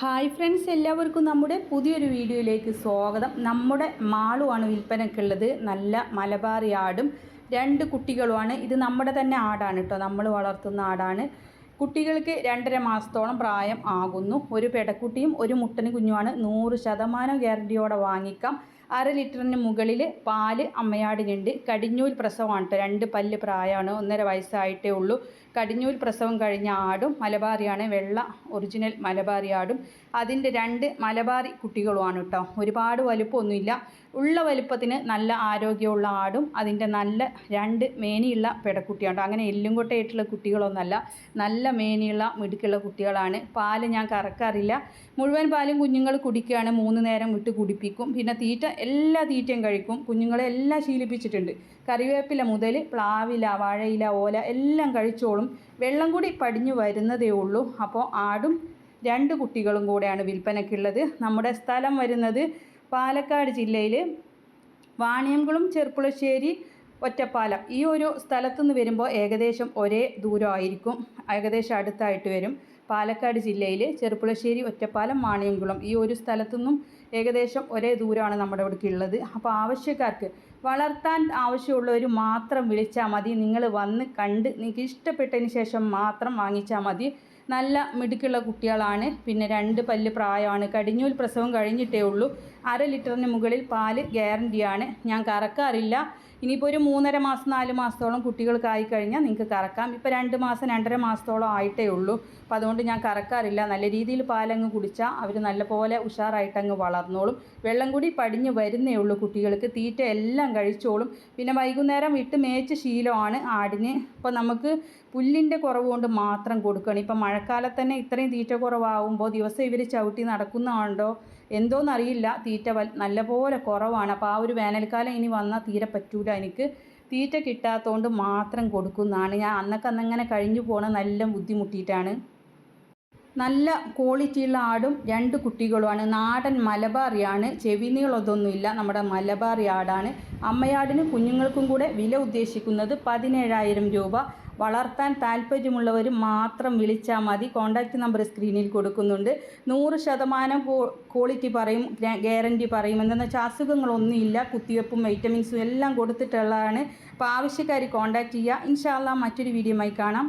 Hi friends, എല്ലാവർക്കും നമ്മുടെ പുതിയൊരു വീഡിയോയിലേക്ക് സ്വാഗതം. നമ്മുടെ മാളുമാണ് വിൽപ്പനയ്ക്കുള്ളത്. നല്ല മലബാറി ആടും 2 കുട്ടികളുമാണ്. ഇത് നമ്മുടെ തന്നെ ആടാണ് കേട്ടോ, നമ്മൾ വളർത്തുന്ന ആടാണ്. കുട്ടികൾക്ക് 2.5 മാസത്തോളം പ്രായം ആകുന്നു. ഒരു പെടക്കുട്ടിയും ഒരു മുട്ടന് കുഞ്ഞുമാണ്. 100% ഗ്യാരണ്ടിയോടെ വാങ്ങിക്കാം. 1/2 ലിറ്ററിന് മുകളിൽ പാല് അമ്മയാടിനുണ്ട്. കടിഞ്ഞൂൽ പ്രസവമാണ് കേട്ടോ. 2 പല്ല് പ്രായമാണ്. 1.5 വയസ്സായിട്ടേ ഉള്ളൂ. കടിഞ്ഞൂൽ പ്രസവം കഴിഞ്ഞ ആടും മലബാറിയാണ്. വെള്ള ഒറിജിനൽ മലബാറി ആടും അതിൻ്റെ 2 മലബാറി കുട്ടികളുമാണ് കേട്ടോ. ഒരുപാട് വലുപ്പമൊന്നുമില്ല. ഉള്ള വലുപ്പത്തിന് നല്ല ആരോഗ്യമുള്ള ആടും അതിൻ്റെ നല്ല 2 മേനിയുള്ള പെടക്കുട്ടിയാണ്. അങ്ങനെ എല്ലും കൊട്ടയായിട്ടുള്ള കുട്ടികളൊന്നുമല്ല, നല്ല മേനിയുള്ള മിടുക്കുള്ള കുട്ടികളാണ്. പാല് ഞാൻ കറക്കാറില്ല. മുഴുവൻ പാലും കുഞ്ഞുങ്ങൾ കുടിക്കുകയാണ്. 3 നേരം വിട്ട് കുടിപ്പിക്കും. പിന്നെ തീറ്റ എല്ലാ തീറ്റയും കഴിക്കും. കുഞ്ഞുങ്ങളെ എല്ലാം ശീലിപ്പിച്ചിട്ടുണ്ട്. കറിവേപ്പില മുതൽ പ്ലാവില, വാഴയില, ഓല എല്ലാം കഴിച്ചോളും. വെള്ളം കൂടി പടിഞ്ഞു വരുന്നതേ ഉള്ളൂ. അപ്പോൾ ആടും 2 കുട്ടികളും കൂടെയാണ് വിൽപ്പനയ്ക്കുള്ളത്. നമ്മുടെ സ്ഥലം വരുന്നത് പാലക്കാട് ജില്ലയിൽ വാണിയംകുളം, ചെർപ്പുളശ്ശേരി, ഒറ്റപ്പാലം. ഈ ഒരു സ്ഥലത്തുനിന്ന് വരുമ്പോൾ ഏകദേശം ഒരേ ദൂരമായിരിക്കും. ഏകദേശം അടുത്തായിട്ട് വരും. പാലക്കാട് ജില്ലയിൽ ചെർപ്പുളശ്ശേരി, ഒറ്റപ്പാലം, വാണിയംകുളം ഈ ഒരു സ്ഥലത്തുനിന്നും ഏകദേശം ഒരേ ദൂരമാണ് നമ്മുടെ ഇവിടേക്ക് ഉള്ളത്. അപ്പോൾ ആവശ്യക്കാർക്ക്, വളർത്താൻ ആവശ്യമുള്ളവർ മാത്രം വിളിച്ചാൽ മതി. നിങ്ങൾ വന്ന് കണ്ട് നിങ്ങൾക്ക് ഇഷ്ടപ്പെട്ടതിന് ശേഷം മാത്രം വാങ്ങിച്ചാൽ മതി. നല്ല മിടുക്കുള്ള കുട്ടികളാണ്. പിന്നെ 2 പല്ല് പ്രായമാണ്. കടിഞ്ഞൂൽ പ്രസവം കഴിഞ്ഞിട്ടേ ഉള്ളൂ. 1/2 ലിറ്ററിന് മുകളിൽ പാല് ഗ്യാരണ്ടിയാണ്. ഞാൻ കറക്കാറില്ല. ഇനിയിപ്പോൾ ഒരു 3.5 മാസം 4 മാസത്തോളം കുട്ടികൾക്കായി കഴിഞ്ഞാൽ നിങ്ങൾക്ക് കറക്കാം. ഇപ്പോൾ 2 മാസം 2.5 മാസത്തോളം ആയിട്ടേ ഉള്ളൂ. അപ്പോൾ അതുകൊണ്ട് ഞാൻ കറക്കാറില്ല. നല്ല രീതിയിൽ പാലങ്ങ് കുടിച്ചാൽ അവർ നല്ലപോലെ ഉഷാറായിട്ടങ്ങ് വളർന്നോളും. വെള്ളം കൂടി പടിഞ്ഞ് വരുന്നേ ഉള്ളൂ. കുട്ടികൾക്ക് തീറ്റ എല്ലാം കഴിച്ചോളും. പിന്നെ വൈകുന്നേരം വിട്ട് മേച്ച് ശീലമാണ് ആടിന്. ഇപ്പോൾ നമുക്ക് പുല്ലിൻ്റെ കുറവ് കൊണ്ട് മാത്രം കൊടുക്കണം. ഇപ്പം മഴക്കാലത്ത് തന്നെ ഇത്രയും തീറ്റ കുറവാകുമ്പോൾ ദിവസം ഇവർ ചവിട്ടി നടക്കുന്നതാണ്ടോ എന്തോന്നറിയില്ല, തീറ്റ നല്ലപോലെ കുറവാണ്. അപ്പോൾ ആ ഒരു വേനൽക്കാലം ഇനി വന്നാൽ തീരെ പറ്റൂല. എനിക്ക് തീറ്റ കിട്ടാത്തതുകൊണ്ട് മാത്രം കൊടുക്കുന്നതാണ്. ഞാൻ അന്നങ്ങനെ കഴിഞ്ഞു പോകണം, നല്ല ബുദ്ധിമുട്ടിയിട്ടാണ്. നല്ല ക്വാളിറ്റിയുള്ള ആടും 2 കുട്ടികളുമാണ്. നാടൻ മലബാറിയാണ്. ചെവി നീളതൊന്നുമില്ല. നമ്മുടെ മലബാറി ആടാണ്. അമ്മയാടിന് കുഞ്ഞുങ്ങൾക്കും കൂടെ വില ഉദ്ദേശിക്കുന്നത് 17,000 രൂപ. വളർത്താൻ താല്പര്യമുള്ളവർ മാത്രം വിളിച്ചാൽ മതി. കോൺടാക്റ്റ് നമ്പർ സ്ക്രീനിൽ കൊടുക്കുന്നുണ്ട്. 100% ക്വാളിറ്റി പറയും, ഗ്യാരണ്ടി പറയും. എന്താണെന്ന് വെച്ചാൽ അസുഖങ്ങളൊന്നുമില്ല. കുത്തിവെപ്പും വൈറ്റമിൻസും എല്ലാം കൊടുത്തിട്ടുള്ളതാണ്. അപ്പോൾ ആവശ്യക്കാർ കോൺടാക്റ്റ് ചെയ്യുക. ഇൻഷാ അല്ലാഹ് മറ്റൊരു വീഡിയോയുമായി കാണാം.